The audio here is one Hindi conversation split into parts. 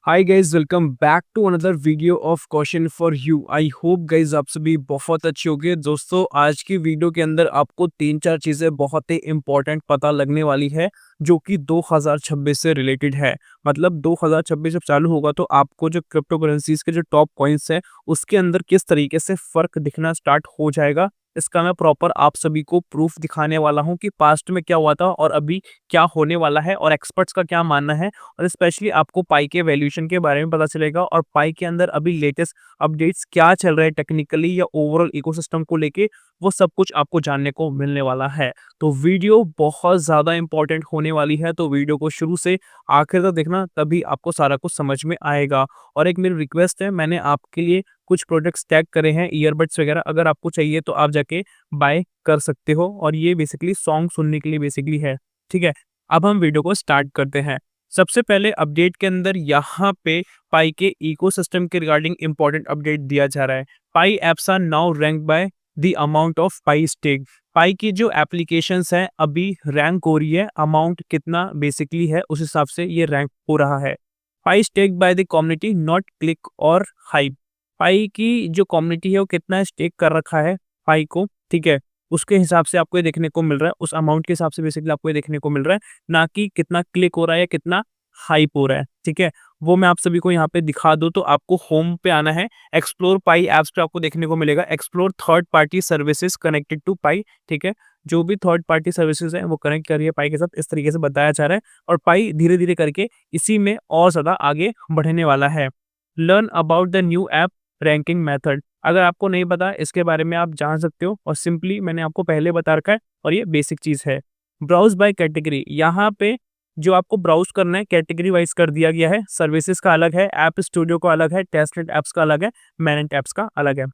Hi guys, welcome back to another video of question for you. I hope guys आप सभी बहुत अच्छे होंगे। दोस्तों, आज की वीडियो के अंदर आपको तीन चार चीज़ें बहुत ही इंपॉर्टेंट पता लगने वाली है जो कि 2026 से रिलेटेड है। मतलब 2026 जब चालू होगा तो आपको जो क्रिप्टो करेंसीज के जो टॉप कॉइन्स है उसके अंदर किस तरीके से फ़र्क दिखना स्टार्ट हो जाएगा, इसका मैं प्रॉपर आप सभी को प्रूफ दिखाने वाला हूँ कि पास्ट में क्या हुआ था और अभी क्या होने वाला है और एक्सपर्ट्स का क्या मानना है। और स्पेशली आपको पाई के वैल्यूएशन के बारे में पता चलेगा और पाई के अंदर अभी लेटेस्ट अपडेट्स क्या चल रहे हैं टेक्निकली या ओवरऑल इकोसिस्टम को लेके, वो सब कुछ आपको जानने को मिलने वाला है। तो वीडियो बहुत ज़्यादा इंपॉर्टेंट होने वाली है, तो वीडियो को शुरू से आखिर तक देखना, तभी आपको सारा कुछ समझ में आएगा। और एक मेरी रिक्वेस्ट है, मैंने आपके लिए कुछ प्रोडक्ट्स टैग करे हैं, ईयरबड्स वगैरह, अगर आपको चाहिए तो आप जाके बाय कर सकते हो। और ये बेसिकली सॉन्ग सुनने के लिए बेसिकली है। ठीक है, अब हम वीडियो को स्टार्ट करते हैं। सबसे पहले अपडेट के अंदर यहाँ पे पाई के इकोसिस्टम के रिगार्डिंग इंपॉर्टेंट अपडेट दिया जा रहा है। Pi apps are now rank by the amount of Pi stake. Pi की जो एप्लीकेशंस हैं अभी रैंक हो रही है, अमाउंट कितना बेसिकली है उस हिसाब से ये रैंक हो रहा है। Pi stake by the community, not click और हाइप। पाई की जो कम्युनिटी है वो कितना स्टेक कर रखा है पाई को, ठीक है, उसके हिसाब से आपको ये देखने को मिल रहा है, उस अमाउंट के हिसाब से बेसिकली आपको ये देखने को मिल रहा है, ना कि कितना क्लिक हो रहा है या कितना हाइप हो रहा है। ठीक है, वो मैं आप सभी को यहाँ पे दिखा दूं तो आपको होम पे आना है, एक्सप्लोर पाई एप्स पे आपको देखने को मिलेगा explore third party services connected to Pi. ठीक है, जो भी थर्ड पार्टी सर्विसेज है वो कनेक्ट करिए पाई के साथ, इस तरीके से बताया जा रहा है। और पाई धीरे धीरे करके इसी में और ज्यादा आगे बढ़ने वाला है। Learn about the new app ranking method, अगर आपको नहीं पता इसके बारे में आप जान सकते हो, और सिंपली मैंने आपको पहले बता रखा है और ये बेसिक चीज़ है। ब्राउज बाय कैटेगरी, यहाँ पे जो आपको ब्राउज करना है कैटेगरी वाइज कर दिया गया है। सर्विसेज का अलग है, ऐप स्टूडियो का अलग है, टेस्टनेट ऐप्स का अलग है, मैनेट ऐप्स का अलग है।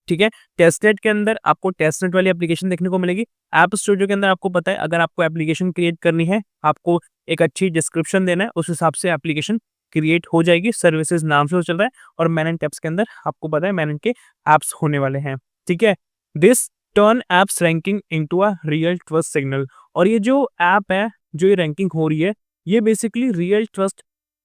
ठीक है, टेस्टनेट के अंदर आपको टेस्टनेट वाली एप्लीकेशन देखने को मिलेगी। ऐप स्टूडियो के अंदर आपको पता है अगर आपको एप्लीकेशन क्रिएट करनी है, आपको एक अच्छी डिस्क्रिप्शन देना है, उस हिसाब से एप्लीकेशन क्रिएट हो जाएगी। सर्विसेज नाम से वो चल रहा है। और मैनेट ऐप्स के अंदर आपको पता है मैनेट के ऐप्स होने वाले हैं। ठीक है, this turn apps ranking into a real trust signal. और ये जो ऐप है, जो ये रैंकिंग हो रही है, ये बेसिकली रियल ट्रस्ट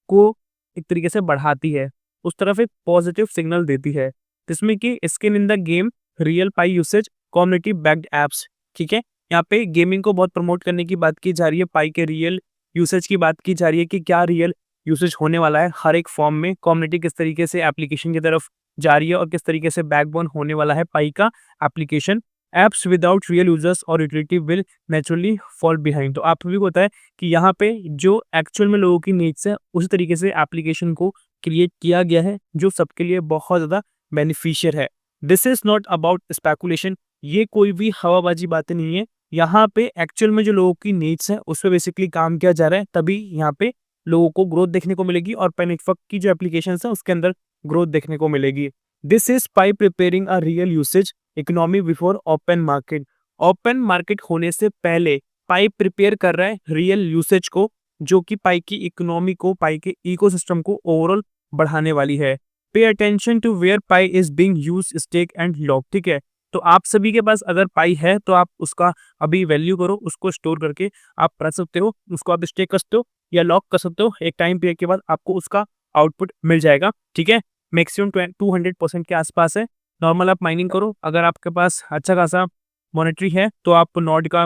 को एक तरीके से बढ़ाती है, उस तरफ एक पॉजिटिव सिग्नल देती है, जिसमें कि skin in the game, real pi usage, community backed apps. ठीक है, यहाँ पे गेमिंग को बहुत प्रमोट करने की बात की जा रही है, पाई के रियल यूसेज की बात की जा रही है कि क्या रियल यूसेज होने वाला है हर एक फॉर्म में, कम्युनिटी किस तरीके से एप्लीकेशन की तरफ जा रही है और किस तरीके से बैकबोन होने वाला है पाई का application. Apps without real users और utility will naturally fall behind. तो आप भी होता है कि यहाँ पे जो एक्चुअल में लोगों की नीड्स है उसी तरीके से एप्लीकेशन को क्रिएट किया गया है, जो सबके लिए बहुत ज़्यादा बेनिफिशियल है। This is not about speculation, ये कोई भी हवाबाजी बातें नहीं है। यहाँ पे एक्चुअल में जो लोगों की नीड्स है उस पर बेसिकली काम किया जा रहा है, तभी यहाँ पे लोगों को ग्रोथ देखने को मिलेगी और पाई नेटवर्क की जो एप्लीकेशन है उसके अंदर ग्रोथ देखने को मिलेगी। This is pi preparing a real usage economy before open market. Open market होने से पहले पाई प्रिपेयर कर रहा है रियल यूसेज को, जो कि पाई की इकोनॉमी को, पाई के इकोसिस्टम को ओवरऑल बढ़ाने वाली है। Pay attention to where Pi is being used, stake and lock. ठीक है, तो आप सभी के पास अगर पाई है तो आप उसका अभी वैल्यू करो, उसको स्टोर करके आप रख सकते हो, उसको आप स्टेक कर सकते हो या लॉक कर सकते हो। एक टाइम पीरियड के बाद आपको उसका आउटपुट मिल जाएगा। ठीक है, मैक्सिमम 200% के आसपास है। नॉर्मल आप माइनिंग करो, अगर आपके पास अच्छा खासा मॉनेटरी है तो आप नॉड का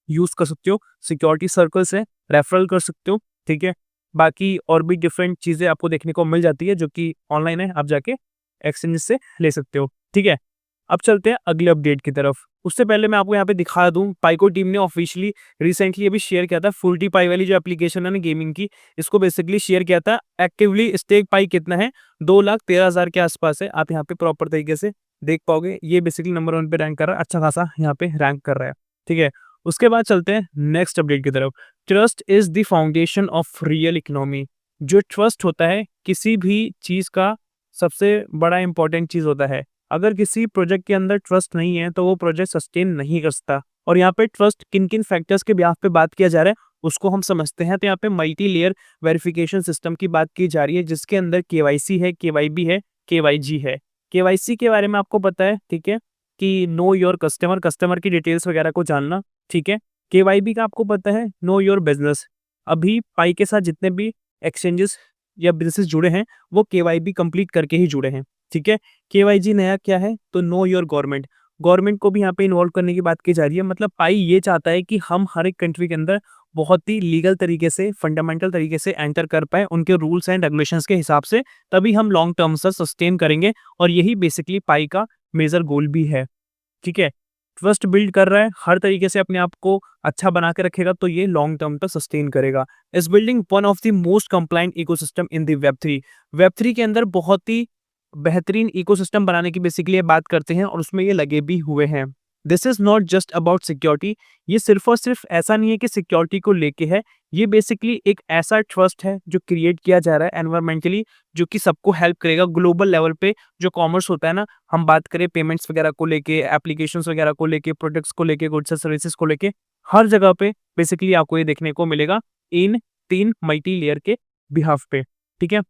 यूज कर सकते हो, सिक्योरिटी सर्कल से रेफरल कर सकते हो। ठीक है, बाकी और भी डिफरेंट चीजें आपको देखने को मिल जाती है जो कि ऑनलाइन है, आप जाके एक्सचेंज से ले सकते हो। ठीक है, अब चलते हैं अगले अपडेट की तरफ। उससे पहले मैं आपको यहाँ पे दिखा दूं, पाइको टीम ने ऑफिशियली रिसेंटली अभी शेयर किया था फुल्टी पाई वाली जो एप्लीकेशन है ना गेमिंग की, इसको बेसिकली शेयर किया था। एक्टिवली स्टेक पाई कितना है, 2,13,000 के आसपास है। आप यहाँ पे प्रॉपर तरीके से देख पाओगे, ये बेसिकली नंबर 1 पे रैंक कर रहा है, अच्छा खासा यहाँ पे रैंक कर रहा है। ठीक है, उसके बाद चलते हैं नेक्स्ट अपडेट की तरफ। Trust is the foundation of real economy. जो ट्रस्ट होता है किसी भी चीज का सबसे बड़ा इंपॉर्टेंट चीज होता है। अगर किसी प्रोजेक्ट के अंदर ट्रस्ट नहीं है तो वो प्रोजेक्ट सस्टेन नहीं कर सकता। और यहाँ पे ट्रस्ट किन किन फैक्टर्स के ब्याह पे बात किया जा रहा है उसको हम समझते हैं। तो यहाँ पे मल्टी लेयर वेरिफिकेशन सिस्टम की बात की जा रही है, जिसके अंदर केवाईसी है, केवाईबी है, केवाईजी है। केवाईसी के बारे में आपको पता है, ठीक है, कि नो योर कस्टमर, कस्टमर की डिटेल्स वगैरह को जानना। ठीक है, केवाईबी का आपको पता है नो योर बिजनेस। अभी पाई के साथ जितने भी एक्सचेंजेस या बिजनेसेस जुड़े हैं वो केवाईबी कंप्लीट करके ही जुड़े हैं। ठीक है, केवाईजी नया क्या है, तो नो योर गवर्नमेंट, गवर्नमेंट को भी यहाँ पे इन्वॉल्व करने की बात की जा रही है। मतलब पाई ये चाहता है कि हम हर एक कंट्री के अंदर बहुत ही लीगल तरीके से, फंडामेंटल तरीके से एंटर कर पाए उनके रूल्स एंड रेगुलेशंस के हिसाब से, तभी हम लॉन्ग टर्म से सस्टेन करेंगे। और यही बेसिकली पाई का मेजर गोल भी है। ठीक है, ट्रस्ट बिल्ड कर रहा है, हर तरीके से अपने आप को अच्छा बना के रखेगा, तो ये लॉन्ग टर्म तक सस्टेन करेगा। Is building one of the most compliant ecosystem in the web3, web3 के अंदर बहुत ही बेहतरीन इकोसिस्टम बनाने की बेसिकली ये बात करते हैं और उसमें ये लगे भी हुए हैं। This is not just about security, ये सिर्फ और सिर्फ ऐसा नहीं है कि सिक्योरिटी को लेके है, ये बेसिकली एक ऐसा ट्रस्ट है जो क्रिएट किया जा रहा है एनवायरमेंटली, जो कि सबको हेल्प करेगा ग्लोबल लेवल पे। जो कॉमर्स होता है ना, हम बात करें पेमेंट्स वगैरह को लेके, एप्लीकेशंस वगैरह को लेके, प्रोडक्ट्स को लेके, गुड्स एंड सर्विसेज को लेके, हर जगह पे बेसिकली आपको ये देखने को मिलेगा इन 3 मल्टी लेयर के बिहाफ पे। ठीक है,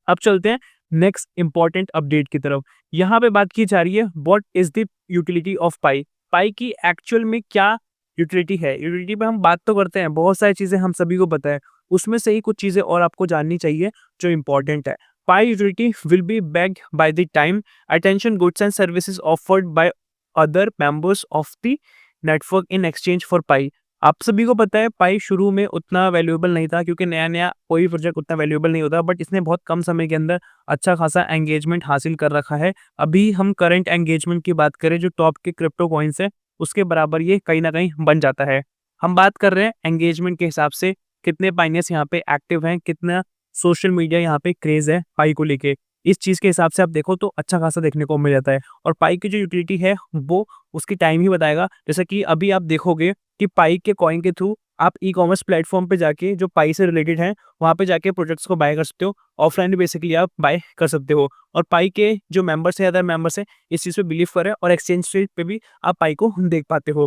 अब चलते हैं नेक्स्ट इंपॉर्टेंट अपडेट की तरफ। यहाँ पे बात की जा रही है what is the utility of Pi, Pi की एक्चुअल में क्या यूटिलिटी है। यूटिलिटी पे हम बात तो करते हैं, बहुत सारी चीजें हम सभी को पता है, उसमें से ही कुछ चीजें और आपको जाननी चाहिए जो इंपॉर्टेंट है। Pi utility will be backed by the time attention goods and services offered by other members of the network in exchange for Pi. आप सभी को पता है पाई शुरू में उतना वैल्यूएबल नहीं था, क्योंकि नया नया कोई प्रोजेक्ट उतना वैल्यूएबल नहीं होता, बट इसने बहुत कम समय के अंदर अच्छा खासा एंगेजमेंट हासिल कर रखा है। अभी हम करंट एंगेजमेंट की बात करें, जो टॉप के क्रिप्टो कॉइन्स है उसके बराबर ये कहीं ना कहीं बन जाता है। हम बात कर रहे हैं एंगेजमेंट के हिसाब से, कितने पाइनियर्स यहाँ पे एक्टिव हैं, कितना सोशल मीडिया यहाँ पे क्रेज है पाई को लेके, इस चीज के हिसाब से आप देखो तो अच्छा खासा देखने को मिल जाता है। और पाई की जो यूटिलिटी है वो उसकी टाइम ही बताएगा। जैसा कि अभी आप देखोगे कि पाई के कॉइन के थ्रू आप ई कॉमर्स प्लेटफॉर्म पे जाके जो पाई से रिलेटेड है वहाँ पे जाके प्रोडक्ट्स को बाय कर सकते हो, ऑफलाइन बेसिकली आप बाय कर सकते हो। और पाई के जो मेंबर्स है, अदर मेंबर्स है, इस चीज़ पे बिलीव करे और एक्सचेंज रेट पे भी आप पाई को देख पाते हो।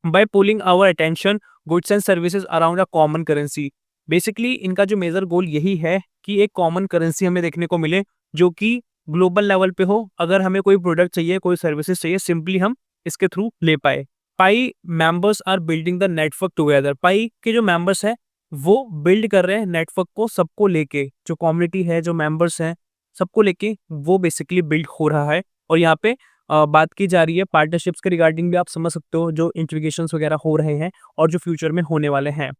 By pulling our attention goods and services around a common currency, basically इनका जो मेजर गोल यही है कि एक कॉमन करेंसी हमें देखने को मिले जो कि ग्लोबल लेवल पे हो। अगर हमें कोई प्रोडक्ट चाहिए, कोई सर्विसेज चाहिए, सिंपली हम इसके थ्रू ले पाए। Pi members are building the network together, Pi के जो मेंबर्स हैं वो बिल्ड कर रहे हैं नेटवर्क को, सबको लेके, जो कम्युनिटी है, जो मेंबर्स हैं, सबको लेके वो बेसिकली बिल्ड हो रहा है। और यहाँ पे बात की जा रही है पार्टनरशिप्स के रिगार्डिंग भी, आप समझ सकते हो जो इंटीग्रेशंस वगैरह हो रहे हैं और जो फ्यूचर में होने वाले हैं।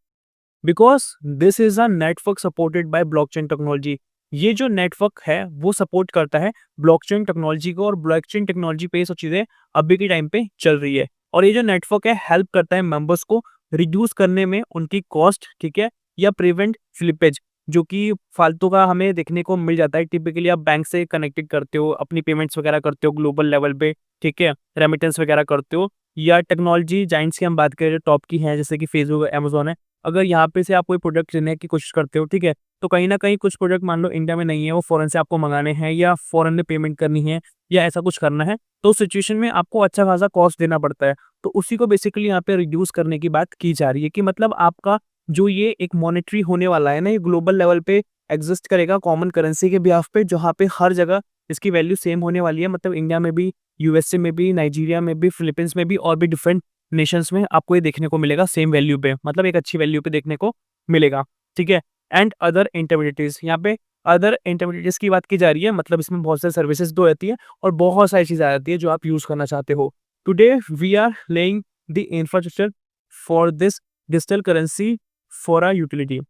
Because this is a network supported by blockchain technology, ये जो नेटवर्क है वो सपोर्ट करता है ब्लॉकचेन टेक्नोलॉजी को, और ब्लॉकचेन टेक्नोलॉजी पे ये सब चीजें अभी के टाइम पे चल रही है। और ये जो नेटवर्क है हेल्प करता है मेंबर्स को रिड्यूस करने में उनकी कॉस्ट, ठीक है, या प्रिवेंट स्लिपेज, जो कि फालतू का हमें देखने को मिल जाता है। टिपिकली आप बैंक से कनेक्टेड करते हो, अपनी पेमेंट्स वगैरह करते हो ग्लोबल लेवल पे, ठीक है, रेमिटेंस वगैरह करते हो, या टेक्नोलॉजी जाइंट्स की हम बात करें जो टॉप की हैं जैसे कि फेसबुक, अमेजोन है, अगर यहाँ पे से आप कोई प्रोडक्ट लेने की कोशिश करते हो, ठीक है, तो कहीं ना कहीं कुछ प्रोडक्ट मान लो इंडिया में नहीं है, वो फॉरेन से आपको मंगाने हैं या फॉरेन में पेमेंट करनी है या ऐसा कुछ करना है, तो उस सिचुएशन में आपको अच्छा खासा कॉस्ट देना पड़ता है। तो उसी को बेसिकली यहाँ पे रिड्यूस करने की बात की जा रही है कि मतलब आपका जो ये एक मॉनेटरी होने वाला है ना, ये ग्लोबल लेवल पे एग्जिस्ट करेगा कॉमन करेंसी के बिहाफ पे, जहाँ पे हर जगह इसकी वैल्यू सेम होने वाली है। मतलब इंडिया में भी, यूएसए में भी, नाइजीरिया में भी, फिलीपींस में भी, और भी डिफरेंट नेशंस में आपको ये देखने को मिलेगा सेम वैल्यू पे, मतलब एक अच्छी वैल्यू पे देखने को मिलेगा। ठीक है, एंड अदर इंटरमीडिएटरीज, यहाँ पे अदर इंटरमीडिएटरीज की बात की जा रही है, मतलब इसमें बहुत सारी सर्विसेज दो रहती है और बहुत सारी चीजें आ जाती है जो आप यूज करना चाहते हो। Today we are laying the infrastructure for this digital currency for a utility.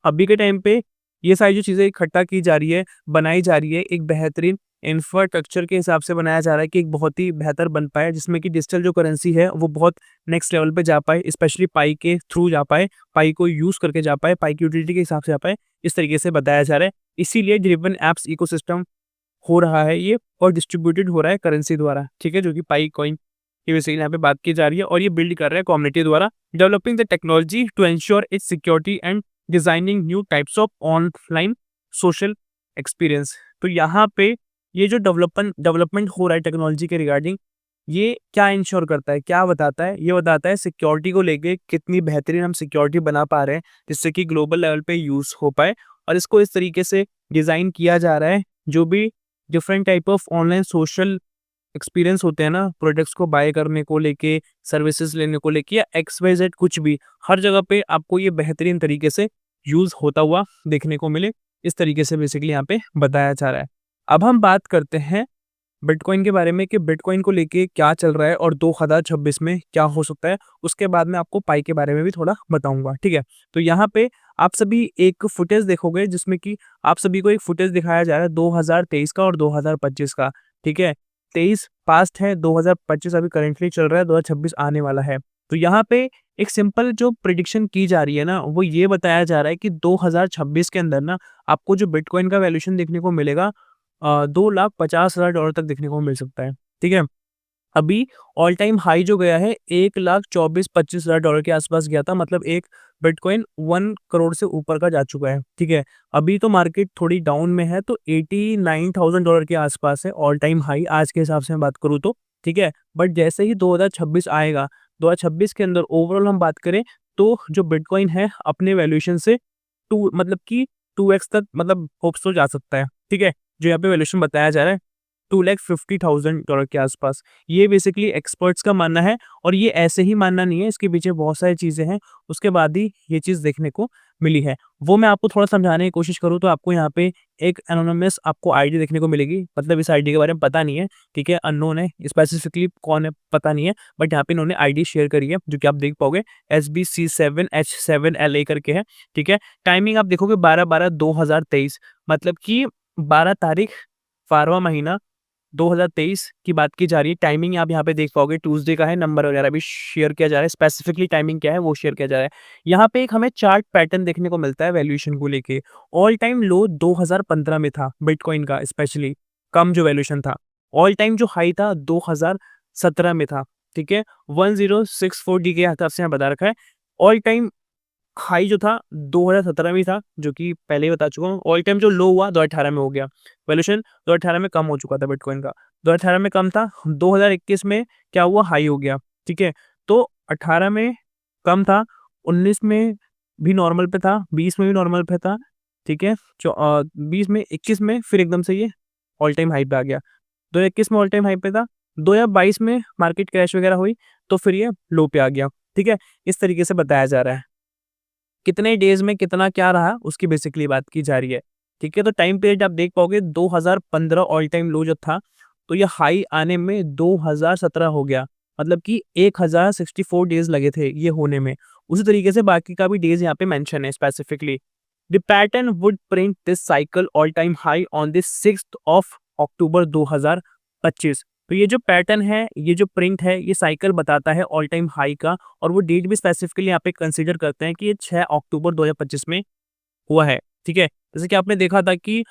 अभी के टाइम पे ये सारी जो चीज़ें इकट्ठा की जा रही है, बनाई जा रही है, एक बेहतरीन इंफ्रास्ट्रक्चर के हिसाब से बनाया जा रहा है कि एक बहुत ही बेहतर बन पाए, जिसमें कि डिजिटल जो करेंसी है वो बहुत नेक्स्ट लेवल पे जा पाए, स्पेशली पाई के थ्रू जा पाए, पाई को यूज़ करके जा पाए, पाई की यूटिलिटी के हिसाब से जा पाए, इस तरीके से बताया जा रहा है। इसीलिए ड्रिवन एप्स इकोसिस्टम हो रहा है ये, और डिस्ट्रीब्यूटेड हो रहा है करेंसी द्वारा, ठीक है, जो कि पाई कॉइन ये बेसिकली यहाँ पे बात की जा रही है, और ये बिल्ड कर रहा है कम्युनिटी द्वारा, developing the technology to ensure its security and designing new types of online social experience. तो यहाँ पे ये जो डेवलपमेंट हो रहा है टेक्नोलॉजी के रिगार्डिंग, ये क्या इंश्योर करता है, क्या बताता है, ये बताता है सिक्योरिटी को लेके कितनी बेहतरीन हम सिक्योरिटी बना पा रहे हैं जिससे कि ग्लोबल लेवल पे यूज हो पाए। और इसको इस तरीके से डिजाइन किया जा रहा है, जो भी different type of online social experience होते हैं ना, प्रोडक्ट्स को बाय करने को लेके, सर्विसेज लेने को लेके, या XYZ कुछ भी, हर जगह पे आपको ये बेहतरीन तरीके से यूज होता हुआ देखने को मिले। इस तरीके से बेसिकली यहाँ पे बताया जा रहा है। अब हम बात करते हैं बिटकॉइन के बारे में कि बिटकॉइन को लेके क्या चल रहा है और 2026 में क्या हो सकता है। उसके बाद मैं आपको पाई के बारे में भी थोड़ा बताऊँगा, ठीक है? तो यहाँ पे आप सभी एक फुटेज देखोगे जिसमें कि आप सभी को एक फुटेज दिखाया जा रहा है 2023 का और 2025 का, ठीक है? 23 पास्ट है, 2025 अभी करंटली चल रहा है, 2026 आने वाला है। तो यहाँ पे एक सिंपल जो प्रेडिक्शन की जा रही है ना, वो ये बताया जा रहा है कि 2026 के अंदर ना आपको जो बिटकॉइन का वैल्यूएशन देखने को मिलेगा $2,50,000 तक देखने को मिल सकता है, ठीक है? अभी ऑल टाइम हाई जो गया है $1,24,25,000 के आसपास गया था, मतलब एक बिटकॉइन 1 करोड़ से ऊपर का जा चुका है, ठीक है? अभी तो मार्केट थोड़ी डाउन में है, तो $89,000 के आसपास है ऑल टाइम हाई आज के हिसाब से मैं बात करूँ तो, ठीक है? बट जैसे ही 2026 आएगा, 2026 के अंदर ओवरऑल हम बात करें तो जो बिटकॉइन है अपने वैल्यूएशन से 2 मतलब कि 2x तक मतलब होप्स तो जा सकता है, ठीक है? जो यहाँ पे वैल्यूएशन बताया जा रहा है $2,50,000 के आसपास। ये बेसिकली एक्सपर्ट्स का मानना है और ये ऐसे ही मानना नहीं है, इसके पीछे बहुत सारी चीज़ें हैं, उसके बाद ही ये चीज़ देखने को मिली है। वो मैं आपको थोड़ा समझाने की कोशिश करूँ तो आपको यहाँ पे एक एनोनिमस आपको आईडी देखने को मिलेगी, मतलब इस आईडी के बारे में पता नहीं है, ठीक है? अननोन है, स्पेसिफिकली कौन है पता नहीं है, बट यहाँ पे इन्होंने आईडी शेयर करी है, जो कि आप देख पाओगे SBC7H7LA करके है, ठीक है? टाइमिंग आप देखोगे 12/12/2023 मतलब कि 12 तारीख 12वां महीना 2023 की बात की जा रही है। टाइमिंग आप यहाँ पे देख पाओगे ट्यूसडे का है, नंबर वगैरह भी शेयर किया जा रहा है। स्पेसिफिकली टाइमिंग क्या है वो शेयर किया जा रहा है। यहाँ पे एक हमें चार्ट पैटर्न देखने को मिलता है वैल्यूएशन को लेके। ऑल टाइम लो 2015 में था बिटकॉइन का, स्पेशली कम जो वैल्यूएशन था। ऑल टाइम जो हाई था 2017 में था, ठीक है? 1064 डी के हिसाब से यहाँ बता रखा है। ऑल टाइम हाई जो था 2017 में ही था, जो कि पहले ही बता चुका हूँ। ऑल टाइम जो लो हुआ 2018 में हो गया। वैल्यूएशन 2018 में कम हो चुका था बिटकॉइन का। 2018 में कम था, 2021 में क्या हुआ हाई हो गया, ठीक है? तो 18 में कम था, 19 में भी नॉर्मल पे था, 20 में भी नॉर्मल पे था, ठीक है? 20 में 21 में फिर एकदम से ये ऑल टाइम हाई पे आ गया। 2021 में ऑल टाइम हाई पे था, 2022 में मार्केट क्रैश वगैरह हुई, तो फिर ये लो पे आ गया, ठीक है? इस तरीके से बताया जा रहा है। कितने डेज़ में कितना क्या रहा उसकी बेसिकली बात की जा रही है, ठीक है? तो टाइम पीरियड आप देख पाओगे 2015 ऑल टाइम लो जो था, तो ये हाई आने में 2017 हो गया, मतलब कि 1064 डेज़ लगे थे ये होने में। उसी तरीके से बाकी का भी डेज़ यहाँ पे मेंशन है specifically. The pattern would print this cycle all time high on the 6th of October 2025। तो ये जो पैटर्न है, ये जो प्रिंट है, ये साइकिल बताता है ऑल टाइम हाई का और वो डेट भी स्पेसिफिकली यहाँ पे कंसीडर करते हैं कि ये 6 अक्टूबर 2025 में हुआ है, ठीक है? जैसे कि आपने देखा था कि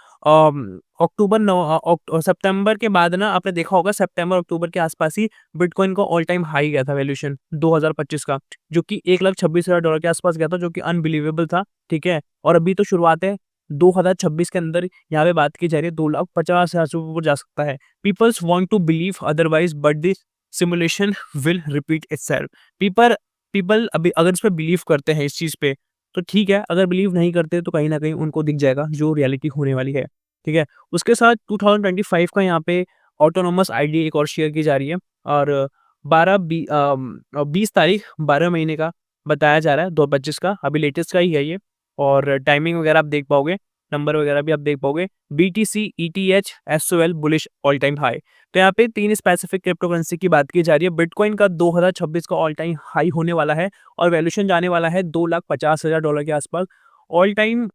सितंबर के बाद ना आपने देखा होगा सितंबर अक्टूबर के आसपास ही बिटकॉइन का ऑल टाइम हाई गया था वैल्यूएशन 2025 का, जो कि $1,26,000 के आसपास गया था, जो कि अनबिलीवेबल था, ठीक है? और अभी तो शुरुआत है 2026 के अंदर यहाँ पे बात की जा रही है 2,50,000 से ऊपर जा सकता है। Peoples want to believe otherwise but the simulation will repeat itself. People people अभी अगर इस पे बिलीव करते हैं इस चीज़ पे तो ठीक है, अगर बिलीव नहीं करते तो कहीं न कहीं उनको दिख जाएगा जो रियलिटी होने वाली है, ठीक है? उसके साथ 2025 का यहाँ पे ऑटोनोमस आईडी एक और शेयर की जा रही है और 20 तारीख 12 महीने का बताया जा रहा है 2025 का, अभी लेटेस्ट का ही है ये और टाइमिंग वगैरह आप देख पाओगे, नंबर वगैरह भी आप देख पाओगे। BTC, ETH, SOL bullish all time high. तो यहाँ पे 3 स्पेसिफिक क्रिप्टो करेंसी की बात की जा रही है। बिटकॉइन का 2026 का ऑल टाइम हाई होने वाला है और वैल्यूएशन जाने वाला है $2,50,000 के आसपास। ऑल टाइम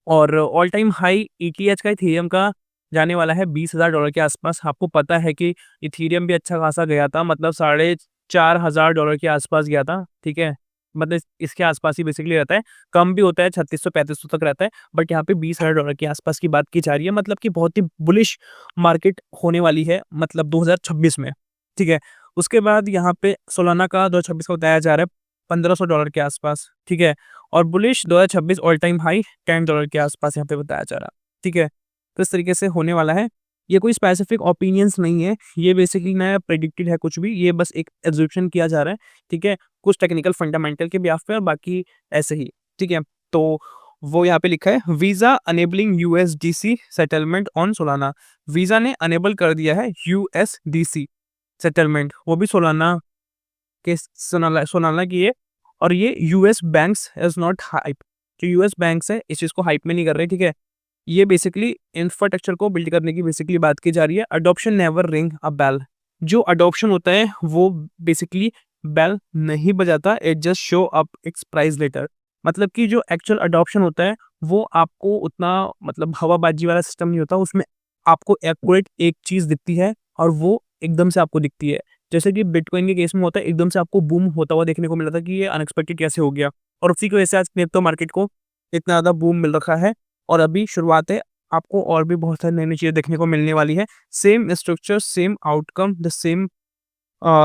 और ऑल टाइम हाई ईटीएच का इथेरियम का जाने वाला है $20,000 के आसपास। आपको पता है कि इथेरियम भी अच्छा खासा गया था, मतलब $4,500 के आसपास गया था, ठीक है? मतलब इसके आसपास ही बेसिकली रहता है, कम भी होता है 3600-3500 तक रहता है, बट यहाँ पे $20,000 के आसपास की बात की जा रही है, मतलब कि बहुत ही बुलिश मार्केट होने वाली है, मतलब 2026 में, ठीक है? उसके बाद यहाँ पे सोलाना का 2026 का बताया जा रहा है $1,500 के आसपास, ठीक है? और बुलिश 2026 ऑल टाइम हाई $10 के आसपास यहाँ पे बताया जा रहा है, ठीक है? तो इस तरीके से होने वाला है। ये कोई स्पेसिफिक ओपिनियंस नहीं है, ये बेसिकली ना प्रेडिक्टेड है कुछ भी, ये बस एक एज़म्पशन किया जा रहा है, ठीक है? कुछ टेक्निकल फंडामेंटल के बिहाफ़ पे और बाकी ऐसे ही, ठीक है? तो वो यहाँ पे लिखा है visa enabling USDC settlement on Solana. Visa ने अनेबल कर दिया है यूएसडीसी सेटलमेंट, वो भी सोलाना के सोनाला सोनाला की है और ये US banks is not hype. जो यूएस बैंक्स है इस चीज़ को हाइप में नहीं कर रहे, ठीक है? ये बेसिकली इंफ्रास्ट्रक्चर को बिल्ड करने की बेसिकली बात की जा रही है। Adoption never ring a bell. जो अडॉप्शन होता है वो बेसिकली बेल नहीं बजाता, it just show up its price later. मतलब कि जो एक्चुअल अडॉप्शन होता है वो आपको उतना मतलब हवाबाजी वाला सिस्टम नहीं होता, उसमें आपको एक्यूरेट एक चीज़ दिखती है और वो एकदम से आपको दिखती है। जैसे कि बिटकॉइन के केस में होता है, एकदम से आपको बूम होता हुआ देखने को मिला था कि ये अनएक्सपेक्टेड कैसे हो गया, और उसी की वजह से आज क्रिप्टो मार्केट को इतना ज़्यादा बूम मिल रखा है। और अभी शुरुआत है, आपको और भी बहुत सारी नई-नई चीज़ें देखने को मिलने वाली है। Same structure, same outcome,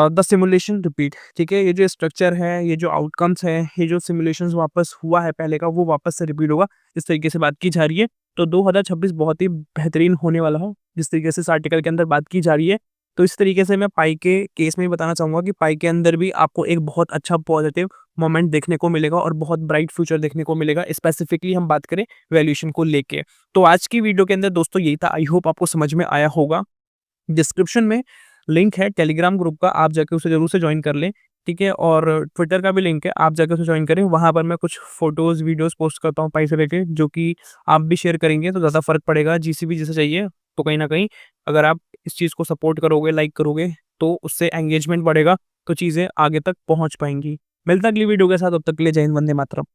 the simulation repeat. ठीक है? ये जो स्ट्रक्चर है, ये जो आउटकम्स हैं, ये जो सिमुलेशंस वापस हुआ है पहले का, वो वापस से रिपीट होगा, इस तरीके से बात की जा रही है। तो 2026 बहुत ही बेहतरीन होने वाला है, जिस तरीके से इस आर्टिकल के अंदर बात की जा रही है। तो इस तरीके से मैं पाई के केस में भी बताना चाहूँगा कि पाई के अंदर भी आपको एक बहुत अच्छा पॉजिटिव मोमेंट देखने को मिलेगा और बहुत ब्राइट फ्यूचर देखने को मिलेगा, स्पेसिफिकली हम बात करें वैल्यूएशन को लेके। तो आज की वीडियो के अंदर दोस्तों यही था, आई होप आपको समझ में आया होगा। डिस्क्रिप्शन में लिंक है टेलीग्राम ग्रुप का, आप जाके उसे ज़रूर से जॉइन कर लें, ठीक है? और ट्विटर का भी लिंक है, आप जाके उसे जॉइन करें। वहाँ पर मैं कुछ फ़ोटोज़, वीडियोज़ पोस्ट करता हूँ पाई से रिलेटेड, जो कि आप भी शेयर करेंगे तो ज़्यादा फ़र्क पड़ेगा। जीसीबी जिसे चाहिए, तो कहीं न कहीं अगर आप इस चीज़ को सपोर्ट करोगे, लाइक करोगे, तो उससे एंगेजमेंट बढ़ेगा, तो चीज़ें आगे तक पहुँच पाएँगी। मिलता है अगली वीडियो के साथ, तब तक के लिए जय हिंद, वंदे मातरम।